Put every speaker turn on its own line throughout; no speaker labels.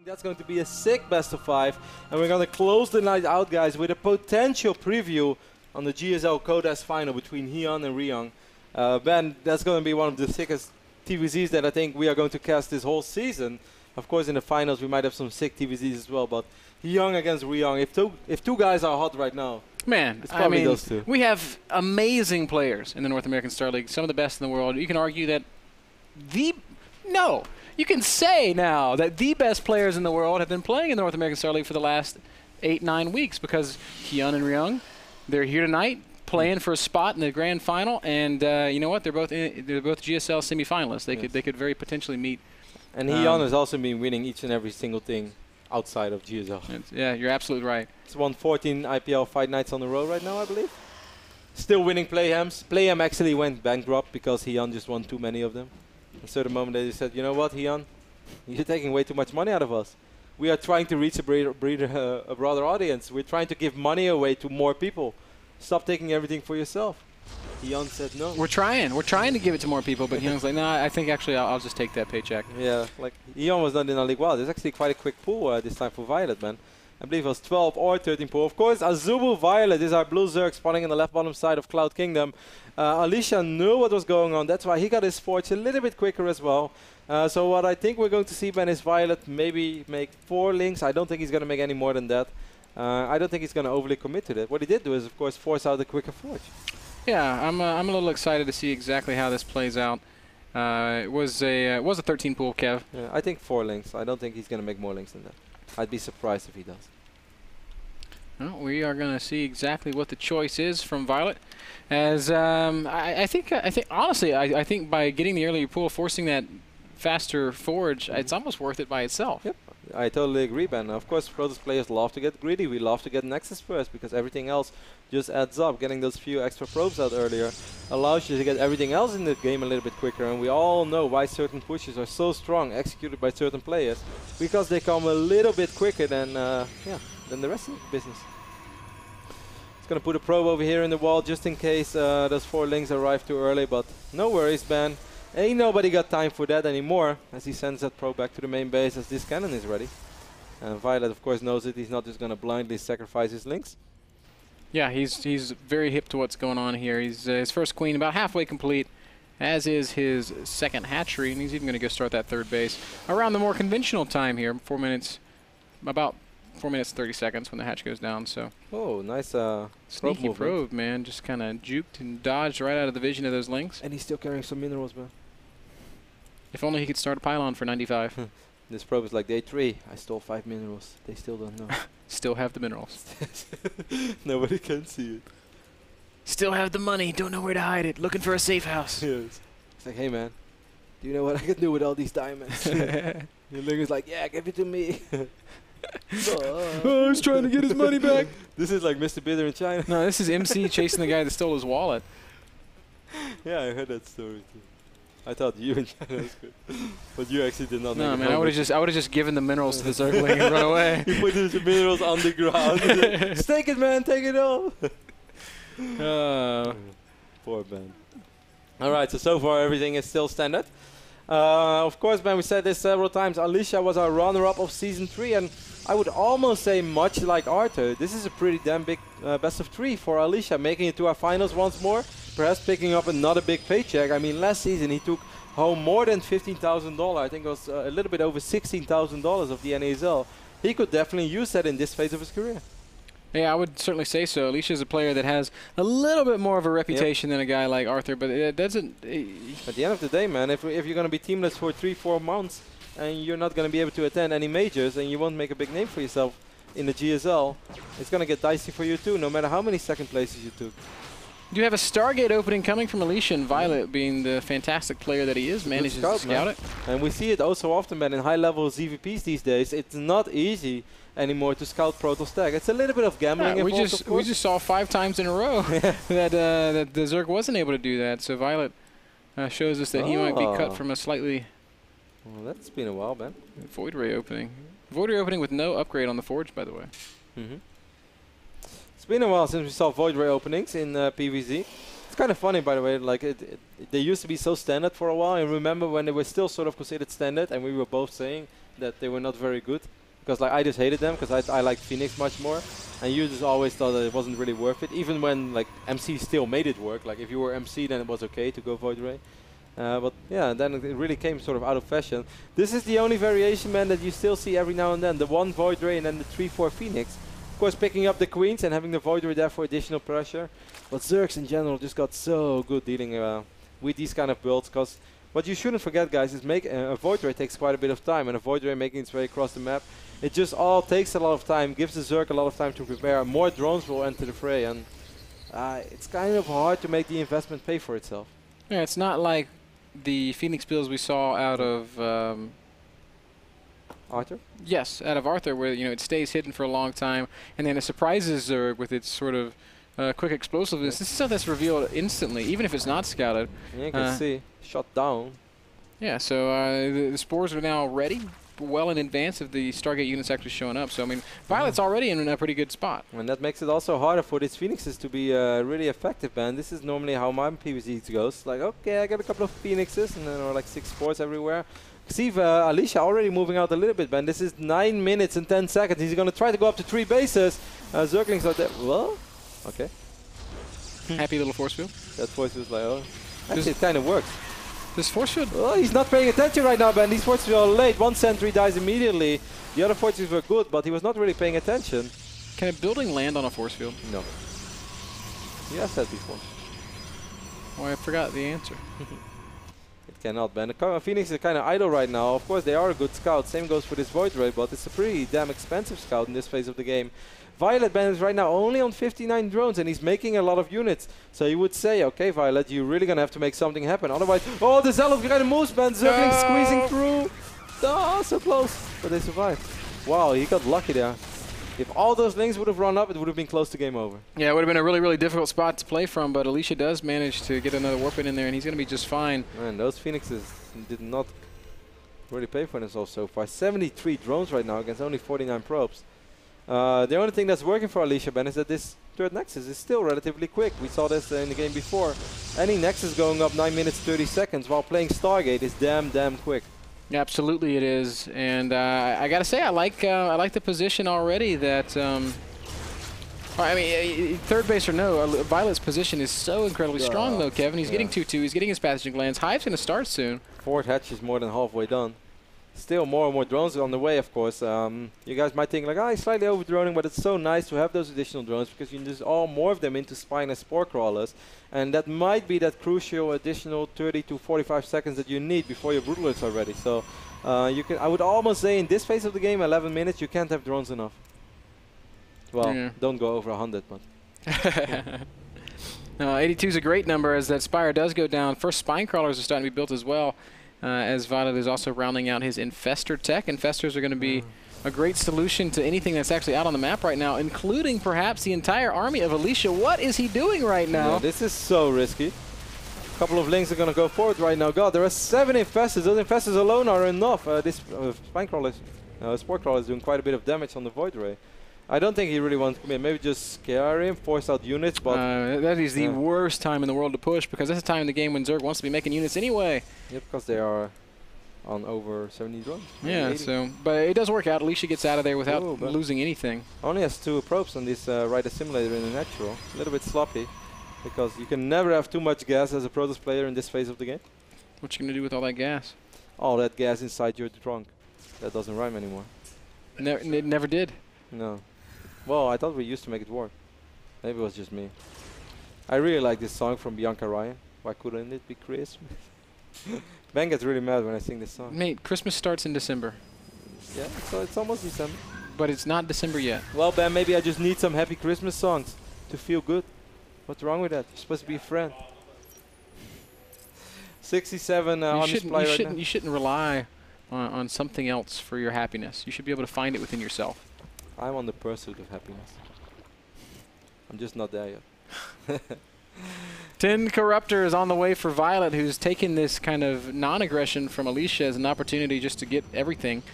that's going to be a sick best of 5. And we're going to close the night out, guys, with a potential preview on the GSL Codas final between Hyun and Ryung. Ben, that's going to be one of the sickest TVZs that I think we are going to cast this whole season. Of course, in the finals, we might have some sick TVZs as well. But Hyun against Ryung, if two guys are hot right now,
man,
it's probably those two.
We have amazing players in the North American Star League, some of the best in the world. You can argue that you can say now that the best players in the world have been playing in the North American Star League for the last 8-9 weeks because Hyun and Ryung, they're here tonight playing for a spot in the grand final, and you know what? They're both GSL semifinalists. They could very potentially meet.
And Hyun has also been winning each and every single thing outside of GSL.
Yeah, you're absolutely right.
He's won 14 IPL fight nights on the road right now, I believe. Still winning Playhams. Playham actually went bankrupt because Hyun just won too many of them. At a certain moment they said, you know what, Hyun, you're taking way too much money out of us. We are trying to reach a broader audience. We're trying to give money away to more people. Stop taking everything for yourself. Hyun said no. We're trying
to give it to more people, but Hyun's like, nah, I think actually I'll just take that paycheck.
Yeah, like Hyun was not in our league. Wow, there's actually quite a quick pool this time for viOLet, man. I believe it was 12 or 13 pool. Of course, Azubu viOLet is our blue Zerg spawning in the left bottom side of Cloud Kingdom. Alicia knew what was going on. That's why he got his forge a little bit quicker as well. So what I think we're going to see, Ben, is viOLet maybe make 4 links. I don't think he's going to make any more than that. I don't think he's going to overly commit to that. What he did do is, of course, force out a quicker forge.
Yeah, I'm a little excited to see exactly how this plays out. It was a 13 pool, Kev.
Yeah, I think 4 links. I don't think he's going to make more links than that. I'd be surprised if he does.
Well, we are going to see exactly what the choice is from viOLet. As I think honestly, I think by getting the earlier pool, forcing that faster forge, it's almost worth it by itself.
Yep, I totally agree, Ben. Of course, Protoss players love to get greedy. We love to get Nexus first because everything else just adds up. Getting those few extra probes out earlier allows you to get everything else in the game a little bit quicker. And we all know why certain pushes are so strong, executed by certain players, because they come a little bit quicker than the rest of the business. Gonna put a probe over here in the wall just in case those 4 links arrive too early, but no worries, Ben. Ain't nobody got time for that anymore as he sends that probe back to the main base as this cannon is ready. And viOLet, of course, knows it. He's not just gonna blindly sacrifice his links.
Yeah, he's very hip to what's going on here. He's his first queen about halfway complete, as is his second hatchery, and he's even gonna go start that 3rd base around the more conventional time here, 4 minutes, about 4 minutes 30 seconds when the hatch goes down. So
oh, nice
sneaky probe, man. Just kind of juked and dodged right out of the vision of those links.
And he's still carrying some minerals, man.
If only he could start a pylon for 95.
This probe is like day 3. I stole 5 minerals. They still don't know.
Still have the minerals.
Nobody can see it.
Still have the money. Don't know where to hide it. Looking for a safe house.
Yes. It's like, hey, man, do you know what I can do with all these diamonds? Your link is like, yeah, give it to me.
Oh, he's trying to get his money back.
This is like Mr. Bitter in China.
No, this is MC chasing the guy that stole his wallet.
Yeah, I heard that story too. I thought you in China was good, but you actually did not.
No, man, I would have just given the minerals to the Zergling and run away.
You put the minerals on the ground. Just take it, man. Take it all. Poor Ben. All right, so far everything is still standard. Of course, man, we said this several times. Alicia was our runner-up of Season 3, and I would almost say much like Arthur, this is a pretty damn big best of 3 for Alicia, making it to our finals once more, perhaps picking up another big paycheck. I mean, last season he took home more than $15,000. I think it was a little bit over $16,000 of the NASL. He could definitely use that in this phase of his career.
Yeah, I would certainly say so. Alicia's a player that has a little bit more of a reputation than a guy like Arthur, but it doesn't...
At the end of the day, man, if you're going to be teamless for 3-4 months and you're not going to be able to attend any majors and you won't make a big name for yourself in the GSL, it's going to get dicey for you too, no matter how many second places you took.
You have a Stargate opening coming from Alicia, and viOLet, being the fantastic player that he is, manages to scout it.
And we see it oh so often, man, in high-level ZVPs these days. It's not easy anymore to scout Protoss stack. It's a little bit of gambling involved,
we just saw 5 times in a row that the Zerg wasn't able to do that. So viOLet shows us that he might be cut from a slightly...
Well, that's been a while, man.
Void Ray opening. Void Ray opening with no upgrade on the Forge, by the way.
It's been a while since we saw Void Ray openings in PvZ. It's kind of funny, by the way. Like they used to be so standard for a while. And remember when they were still sort of considered standard, and we were both saying, that they were not very good. Because like I just hated them because I liked Phoenix much more. And you just always thought that it wasn't really worth it. Even when like MC still made it work. Like if you were MC then it was okay to go Void Ray. But yeah, then it really came sort of out of fashion. This is the only variation, man, that you still see every now and then. The 1 Void Ray and then the 3-4 Phoenix. Of course, picking up the Queens and having the Void Ray there for additional pressure. But Zergs in general just got so good dealing with these kind of builds. Because what you shouldn't forget, guys, is a Void Ray takes quite a bit of time. And a Void Ray making its way across the map, it just all takes a lot of time, gives the Zerg a lot of time to prepare. More drones will enter the fray. And it's kind of hard to make the investment pay for itself.
Yeah, it's not like the Phoenix builds we saw out of
Arthur?
Yes, out of Arthur, where it stays hidden for a long time, and then it surprises Zerg with its sort of quick explosiveness. This is stuff that's revealed instantly, even if it's not scouted.
Yeah, you can see. Shot down.
Yeah, so the spores are now ready, well in advance of the Stargate units actually showing up. So, I mean, viOLet's already in a pretty good spot.
And that makes it also harder for these Phoenixes to be really effective, man. This is normally how my PvZ goes. Like, okay, I got a couple of Phoenixes, and then there are like 6 spores everywhere. See Alicia already moving out a little bit, man. This is 9 minutes and 10 seconds. He's going to try to go up to 3 bases. Zerglings are there. Well, okay.
Happy little force field.
That force was like, oh. Actually, it kind of works.
This force field?
Oh, he's not paying attention right now, man. These forces are late. 1 sentry dies immediately. The other forces were good, but he was not really paying attention.
Can a building land on a force field?
No. You have said before.
Oh, I forgot the answer.
It cannot, man. The Phoenix is kind of idle right now. Of course, they are a good scout. Same goes for this Void Ray, but it's a pretty damn expensive scout in this phase of the game. viOLet, man, is right now only on 59 drones, and he's making a lot of units. So you would say, okay, viOLet, you're really going to have to make something happen. Otherwise, oh, the Zealot kind of moves, man. Zergling squeezing through. Oh, so close. But they survived. Wow, he got lucky there. If all those links would have run up, it would have been close to game over. Yeah,
it would have been a really, really difficult spot to play from, but Alicia does manage to get another warp in there, and he's going to be just fine.
Man, those Phoenixes did not really pay for themselves so far. 73 drones right now against only 49 probes. The only thing that's working for Alicia, Ben, is that this third Nexus is still relatively quick. We saw this in the game before. Any Nexus going up 9 minutes 30 seconds while playing Stargate is damn quick.
Absolutely, it is, and I gotta say, I like the position already. That I mean, third base or no, viOLet's position is so incredibly strong, though. Kevin, he's getting 2-2. He's getting his passaging glands. Hive's gonna start soon.
Fourth hatch is more than halfway done. Still more and more drones on the way, of course. You guys might think like, he's slightly over-droning, but it's so nice to have those additional drones because you can just all morph them into spine and spore crawlers. And that might be that crucial additional 30 to 45 seconds that you need before your brutalists are ready. So you can, I would almost say in this phase of the game, 11 minutes, you can't have drones enough. Well, don't go over 100, but...
82 is a great number as that Spire does go down. First spine crawlers are starting to be built as well. As viOLet is also rounding out his Infestor tech. Infestors are going to be a great solution to anything that's actually out on the map right now, including perhaps the entire army of Alicia. What is he doing right now?
Yeah, this is so risky. A couple of links are going to go forward right now. God, there are 7 Infestors. Those Infestors alone are enough. This spine crawler, spore crawler is doing quite a bit of damage on the Void Ray. I don't think he really wants to come in. Maybe just scare him, force out units, but...
that is the worst time in the world to push, because that's the time in the game when Zerg wants to be making units anyway.
Yeah, because they are on over 70 drones.
Yeah, so... But it does work out. Alicia gets out of there without losing anything.
Only has 2 probes on this Rider Simulator in the natural. A little bit sloppy, because you can never have too much gas as a Protoss player in this phase of the game.
What you going to do with all that gas?
All that gas inside your trunk. That doesn't rhyme anymore.
It never did.
No. Well, I thought we used to make it work. Maybe it was just me. I really like this song from Bianca Ryan. Why couldn't it be Christmas? Ben gets really mad when I sing this song.
Mate, Christmas starts in December.
Yeah, so it's almost December.
But it's not December yet.
Well, Ben, maybe I just need some happy Christmas songs to feel good. What's wrong with that? You're supposed to be a friend. 67 on display right now.
You shouldn't rely on something else for your happiness. You should be able to find it within yourself.
I'm on the pursuit of happiness. I'm just not there yet.
10 Corruptors on the way for viOLet, who's taken this kind of non-aggression from Alicia as an opportunity just to get everything.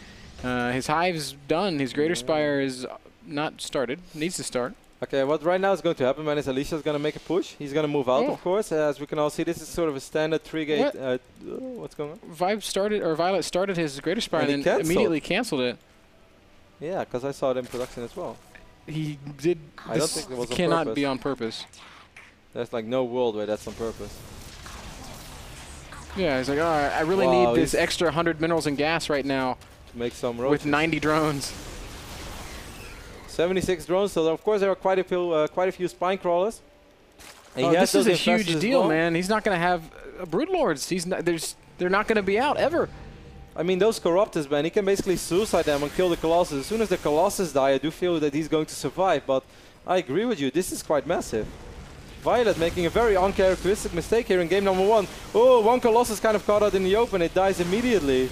His Hive's done. His Greater Spire is not started. Needs to start.
Okay, what right now is going to happen, man, is Alicia is going to make a push. He's going to move out, of course. As we can all see, this is sort of a standard 3-gate. What's going on?
Violet started his Greater Spire and then immediately canceled it.
Yeah, because I saw it in production as well.
He did.
I don't think it was on
cannot
purpose.
be on purpose.
There's like no world where that's on purpose.
Yeah, he's like, all right, I really need this extra 100 minerals and gas right now.
To make some roaches.
With 90 drones.
76 drones, so of course there are quite a few spine crawlers.
And this is a huge deal, man. He's not going to have brood lords. They're not going to be out ever.
I mean, those corruptors, man, he can basically suicide them and kill the colossus. As soon as the colossus die, I do feel that he's going to survive. But I agree with you. This is quite massive. viOLet making a very uncharacteristic mistake here in game number 1. Oh, one colossus kind of caught out in the open. It dies immediately.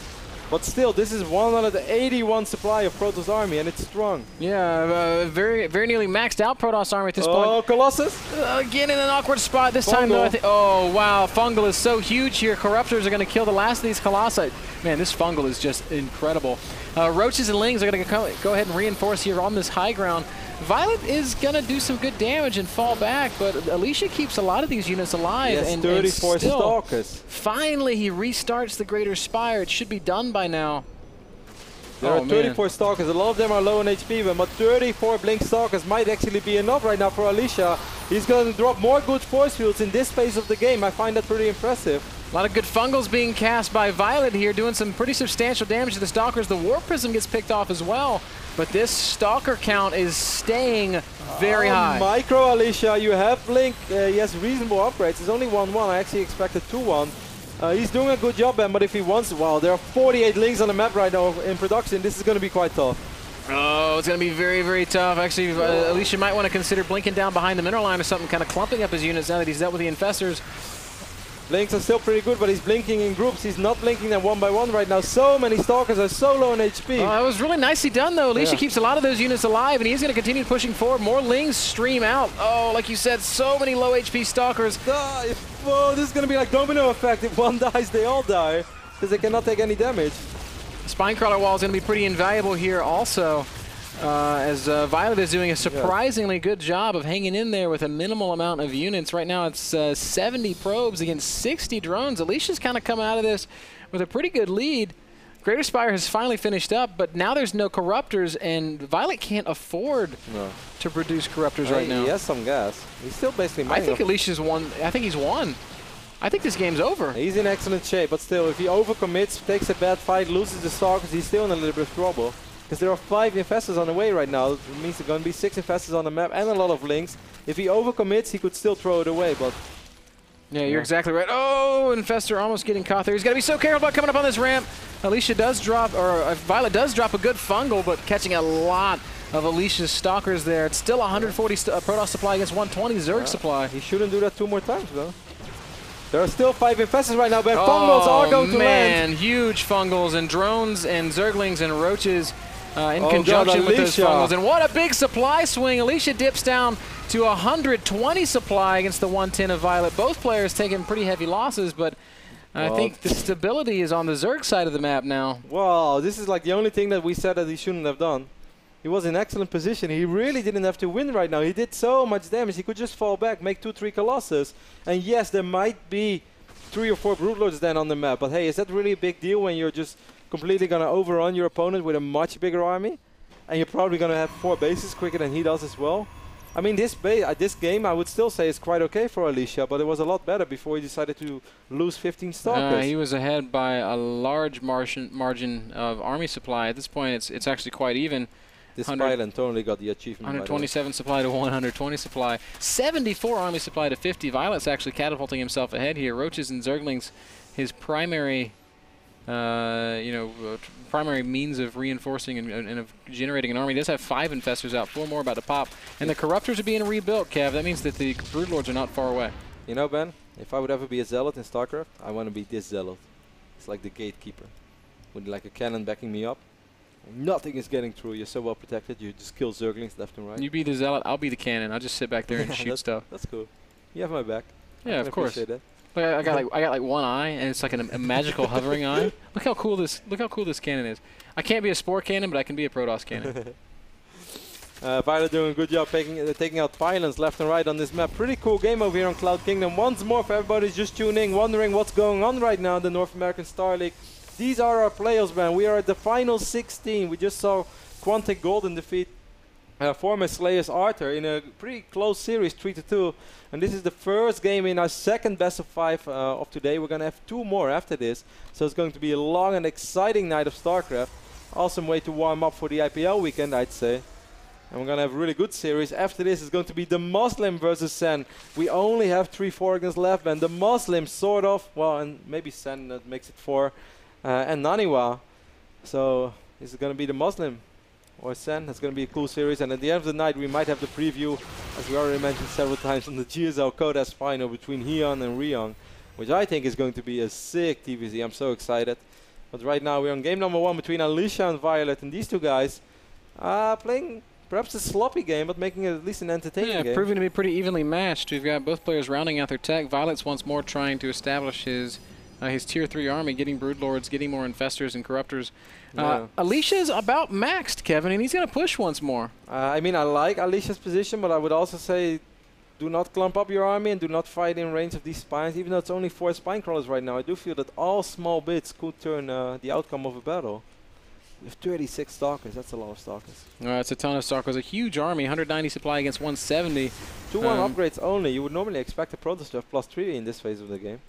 But still, this is 181 supply of Protoss army, and it's strong.
Yeah, very nearly maxed out Protoss army at this point.
Oh, Colossus!
Again in an awkward spot this time, though. Oh, wow. Fungal is so huge here. Corruptors are going to kill the last of these Colossi. Man, this Fungal is just incredible. Roaches and Lings are going to go ahead and reinforce here on this high ground. viOLet is going to do some good damage and fall back, but Alicia keeps a lot of these units alive.
Yes,
and
34
still,
Stalkers.
Finally, he restarts the Greater Spire. It should be done by now.
There are 34 Stalkers. A lot of them are low on HP, but 34 Blink Stalkers might actually be enough right now for Alicia. He's going to drop more good force fields in this phase of the game. I find that pretty impressive.
A lot of good Fungals being cast by viOLet here, doing some pretty substantial damage to the Stalkers. The Warp Prism gets picked off as well, but this Stalker count is staying very high.
Micro Alicia, you have Blink. He has reasonable upgrades. It's only 1-1. I actually expected 2-1. He's doing a good job, Ben, but if he wants, wow, there are 48 Lings on the map right now in production. This is going to be quite tough.
Oh, it's going to be very tough. Actually, Alicia might want to consider blinking down behind the mineral line or something, kind of clumping up his units now that he's dealt with the Infestors.
Blinks are still pretty good, but he's blinking in groups. He's not blinking them one by one right now. So many Stalkers are so low on HP.
That was really nicely done, though. Alicia keeps a lot of those units alive, and he's going to continue pushing forward. More Lings stream out. Oh, like you said, so many low HP Stalkers.
Whoa, this is going to be like domino effect. If one dies, they all die, because they cannot take any damage.
Spinecrawler wall is going to be pretty invaluable here also. As viOLet is doing a surprisingly good job of hanging in there with a minimal amount of units. Right now it's 70 probes against 60 drones. Alicia's kind of coming out of this with a pretty good lead. Greater Spire has finally finished up, but now there's no Corruptors, and viOLet can't afford to produce Corruptors right now.
He has some gas. He's still basically
I think Alicia's won. I think he's won. I think this game's over.
He's in excellent shape, but still, if he overcommits, takes a bad fight, loses the Stalkers, he's still in a little bit of trouble. Because there are 5 Infestors on the way right now. It means there are going to be 6 Infestors on the map and a lot of Lings. If he overcommits, he could still throw it away, but...
Yeah, you're exactly right. Oh, Infestor almost getting caught there. He's got to be so careful about coming up on this ramp. Alicia does drop, or viOLet does drop a good Fungal, but catching a lot of Alicia's Stalkers there. It's still 140 Protoss supply against 120 Zerg supply.
He shouldn't do that 2 more times, though. There are still 5 Infestors right now, but Fungals are going to land.
Man, huge Fungals and drones and Zerglings and Roaches. In conjunction with those Fungals. And what a big supply swing. Alicia dips down to 120 supply against the 110 of viOLet. Both players taking pretty heavy losses, but I think the stability is on the Zerg side of the map now.
Wow, this is like the only thing that we said that he shouldn't have done. He was in excellent position. He really didn't have to win right now. He did so much damage. He could just fall back, make 2-3 Colossus. And yes, there might be 3 or 4 Broodlords then on the map. But hey, is that really a big deal when you're just completely going to overrun your opponent with a much bigger army? And you're probably going to have 4 bases quicker than he does as well. I mean, this game, I would still say, is quite okay for Alicia, but it was a lot better before he decided to lose 15 Stalkers.
He was ahead by a large margin of army supply. At this point, it's actually quite even.
This Spyland totally got the achievement.
127 supply to 120 supply. 74 army supply to 50. viOLet's actually catapulting himself ahead here. Roaches and Zerglings, his primary primary means of reinforcing and of generating an army. He does have 5 Infestors out, 4 more about to pop. And the Corruptors are being rebuilt, Kev. That means that the Broodlords are not far away.
You know, Ben, if I would ever be a Zealot in StarCraft, I want to be this Zealot. It's like the gatekeeper, with like a cannon backing me up. Nothing is getting through. You're so well protected. You just kill Zerglings left and right.
You be the Zealot, I'll be the cannon. I'll just sit back there and shoot stuff.
That's cool. You have my back.
Yeah, of course. That. Look, I got like one eye, and it's like a magical hovering eye. Look how cool this cannon is. I can't be a Spore cannon, but I can be a Protoss cannon.
viOLet doing a good job taking out pylons left and right on this map. Pretty cool game over here on Cloud Kingdom. Once more, for everybody who's just tuning, wondering what's going on right now in the North American Star League. These are our playoffs, man. We are at the final 16. We just saw Quantic Golden defeat former Slayers Arthur in a pretty close series, 3-2. And this is the first game in our second best of 5 of today. We're going to have 2 more after this. So it's going to be a long and exciting night of StarCraft. Awesome way to warm up for the IPL weekend, I'd say. And we're going to have a really good series. After this is going to be the Muslim versus Sen. We only have 3 Forgans left, and the Muslim sort of, well, and maybe Sen that makes it 4, and Naniwa. So this is going to be the Muslim or Sen. That's going to be a cool series. And at the end of the night, we might have the preview, as we already mentioned several times, on the GSL Kodas final between Hyun and Ryung, which I think is going to be a sick TVZ. I'm so excited. But right now, we're on game number 1 between Alicia and viOLet, and these two guys playing perhaps a sloppy game, but making it at least an entertaining game.
Proving to be pretty evenly matched. We've got both players rounding out their tech. viOLet's once more trying to establish his tier 3 army, getting Broodlords, getting more Infestors and Corruptors. Alicia's about maxed, Kevin, and he's going to push once more.
I mean, I like Alicia's position, but I would also say do not clump up your army and do not fight in range of these spines. Even though it's only 4 spine crawlers right now, I do feel that all small bits could turn the outcome of a battle. You have 36 Stalkers. That's a lot of Stalkers.
It's a ton of Stalkers. A huge army, 190 supply against 170.
2-1 upgrades only. You would normally expect a Protoss to have +3 in this phase of the game.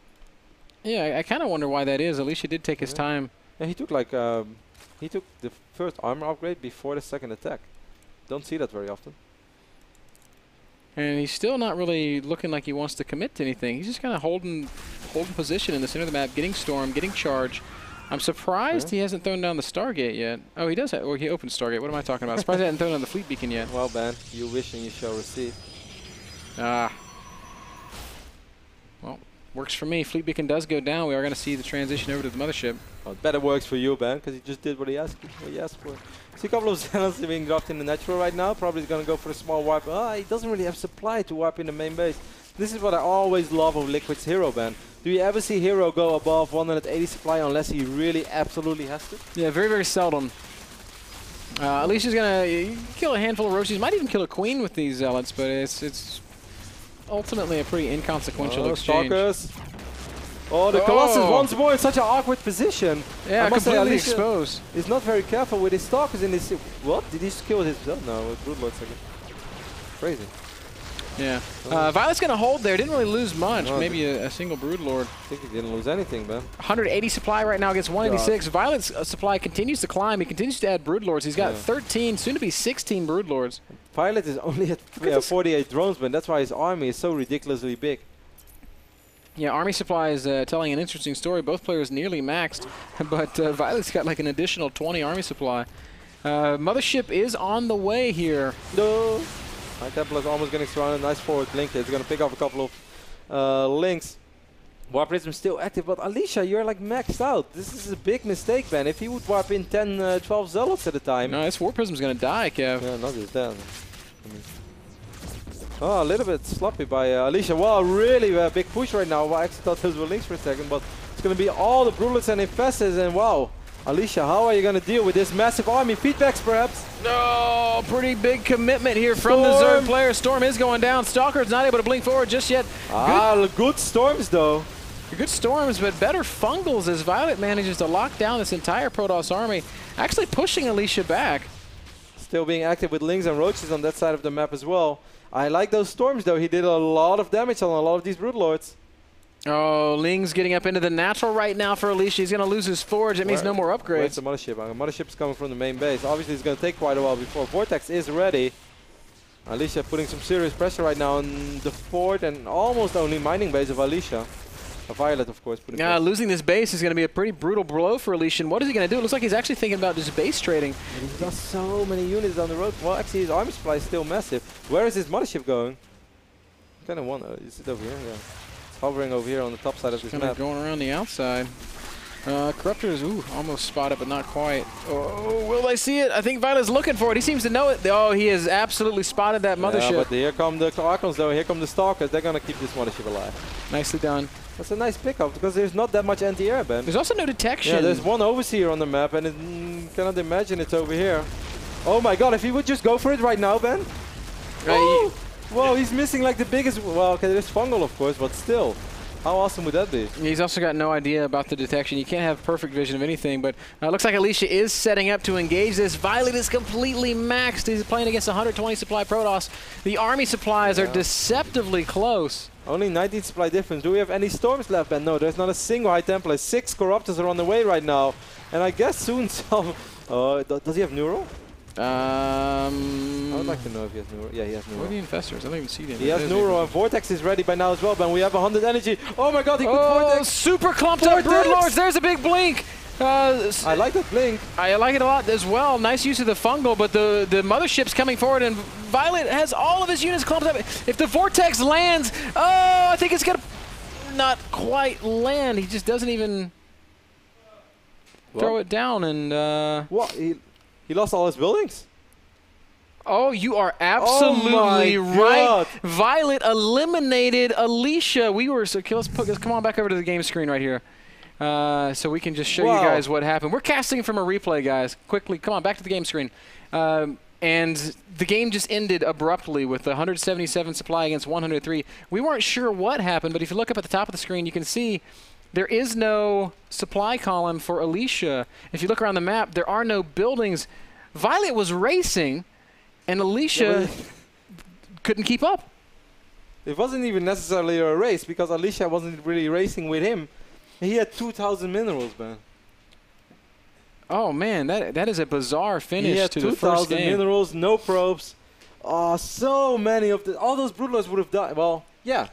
Yeah, I kind of wonder why that is. Alicia did take his time.
Yeah, he took he took the first armor upgrade before the second attack. Don't see that very often.
And he's still not really looking like he wants to commit to anything. He's just kind of holding position in the center of the map, getting Storm, getting Charge. I'm surprised he hasn't thrown down the Stargate yet. Oh, he does have, or he opened Stargate. What am I talking about? Surprised he hasn't thrown down the Fleet Beacon yet.
Well, Ben, you wish and you shall receive.
Well, works for me. Fleet Beacon does go down. We are going to see the transition over to the Mothership.
Well, it better works for you, Ben, because he just did what he asked for. See a couple of Zealots being dropped in the natural right now. Probably going to go for a small warp. He doesn't really have supply to warp in the main base. This is what I always love of Liquid's Hero, Ben. Do you ever see Hero go above 180 supply unless he really absolutely has to?
Yeah, very, very seldom. Alicia's going to kill a handful of Roshis. Might even kill a Queen with these Zealots, but it's ultimately a pretty inconsequential exchange.
Stalkers. Oh, the Colossus once more in such an awkward position.
Yeah, completely exposed.
He's not very careful with his Stalkers in this. What? Did he just kill his? Oh, no, with Broodlords again. Crazy.
Yeah. viOLet's going to hold there. Didn't really lose much. No, maybe a single Broodlord.
I think he didn't lose anything, man.
180 supply right now against 186. viOLet's supply continues to climb. He continues to add Broodlords. He's got 13, soon to be 16 Broodlords.
viOLet is only at 48 drones, man. That's why his army is so ridiculously big.
Yeah, army supply is telling an interesting story. Both players nearly maxed, but viOLet's got like an additional 20 army supply. Mothership is on the way here.
No. High Templar is almost getting surrounded. Nice forward link. It's going to pick up a couple of links. Warp Prism still active, but Alicia, you're like maxed out. This is a big mistake, man. If he would warp in 10, 12 Zealots at a time.
No, this Warp Prism's going to die, Kev.
Yeah, not just that. I mean, a little bit sloppy by Alicia. Well, really big push right now. Well, I actually thought those were links for a second, but it's going to be all the Broodlords and Infestors, and wow. Alicia, how are you going to deal with this massive army? Feedbacks, perhaps?
No, pretty big commitment here from the Zerg player. Storm is going down. Stalker's not able to blink forward just yet.
Good Storms, though.
Good Storms, but better Fungals as viOLet manages to lock down this entire Protoss army, actually pushing Alicia back.
Still being active with Lings and Roaches on that side of the map as well. I like those Storms, though. He did a lot of damage on a lot of these Broodlords.
Oh, Ling's getting up into the natural right now for Alicia. He's going to lose his Forge. It means no more upgrades.
Where's the Mothership? Mothership's coming from the main base. Obviously, it's going to take quite a while before Vortex is ready. Alicia putting some serious pressure right now on the fort and almost only mining base of Alicia. viOLet, of course.
Losing this base is going to be a pretty brutal blow for Alicia. And what is he going to do? It looks like he's actually thinking about just base trading.
And he's got so many units down the road. Well, actually, his army supply is still massive. Where is his Mothership going? I kind of wonder. Is it over here? Yeah. Hovering over here on the top side of this map.
Going around the outside. Corruptors, almost spotted, but not quite. Oh, will they see it? I think viOLet's looking for it. He seems to know it. Oh, he has absolutely spotted that Mothership.
Yeah, but here come the Archons, though. Here come the Stalkers. They're going to keep this Mothership alive.
Nicely done.
That's a nice pickup because there's not that much anti-air, Ben.
There's also no detection.
Yeah, there's one Overseer on the map, and I cannot imagine it's over here. Oh my god, if he would just go for it right now, Ben. Whoa, he's missing like the biggest... Well, okay, there's fungal, of course, but still. How awesome would that be?
He's also got no idea about the detection. You can't have perfect vision of anything, but it looks like Alicia is setting up to engage this. viOLet is completely maxed. He's playing against 120 supply Protoss. The army supplies are deceptively close.
Only 19 supply difference. Do we have any storms left, Ben? No, there's not a single high Templar. 6 Corruptors are on the way right now. And I guess soon some... does he have Neural? I would like to know if he has Neural. Yeah, he has Neural.
Where are the Infestors? I don't even see them.
He has Neural, and Vortex is ready by now as well, Ben. We have 100 energy. Oh my god, he could Vortex!
Super clumped up Broodlords! There's a big blink!
I like that blink.
I like it a lot as well. Nice use of the fungal, but the mothership's coming forward, and viOLet has all of his units clumped up. If the Vortex lands, I think it's going to not quite land. He just doesn't even throw it down. And
what? He lost all his buildings?
Oh, you are absolutely right. viOLet eliminated Alicia. Let's come on back over to the game screen right here. So we can just show you guys what happened. We're casting from a replay, guys. Quickly, come on, back to the game screen. And the game just ended abruptly with 177 supply against 103. We weren't sure what happened, but if you look up at the top of the screen, you can see there is no supply column for Alicia. If you look around the map, there are no buildings. viOLet was racing, and Alicia couldn't keep up.
It wasn't even necessarily a race, because Alicia wasn't really racing with him. He had 2,000 minerals, man.
Oh, man, that is a bizarre finish to the first game.
2,000 minerals, no probes. Oh, so many of the... All those Broodlords would have died. Well, yeah.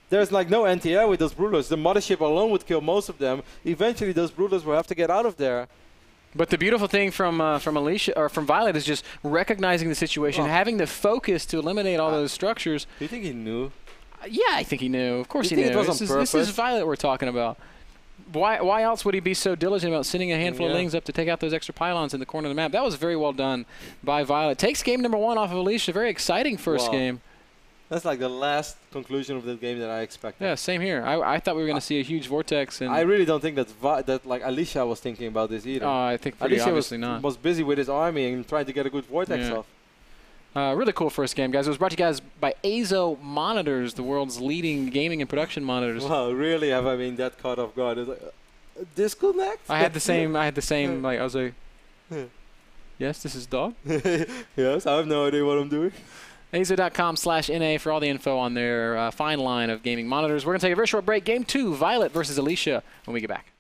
There's like no anti-air with those Broodlords. The mothership alone would kill most of them. Eventually, those Broodlords will have to get out of there.
But the beautiful thing from Alicia or from viOLet is just recognizing the situation, having the focus to eliminate all those structures.
Do you think he knew?
Yeah, I think he knew. Of course he knew.
It was on purpose?
This is viOLet we're talking about. Why else would he be so diligent about sending a handful of lings up to take out those extra pylons in the corner of the map? That was very well done by viOLet. Takes game number 1 off of Alicia. Very exciting first game. That's like the last conclusion of the game that I expected. Yeah, same here. I thought we were going to see a huge Vortex. And I really don't think that like Alicia was thinking about this either. I think Alicia was busy with his army and trying to get a good Vortex off. Really cool first game, guys. It was brought to you guys by Azo Monitors, the world's leading gaming and production monitors. Wow, really have I been that caught off guard? It's like, disconnect? I had the same. Like I was like, yes, this is dog. Yes, I have no idea what I'm doing. Azo.com/NA for all the info on their fine line of gaming monitors. We're going to take a very short break. Game 2, viOLet versus Alicia when we get back.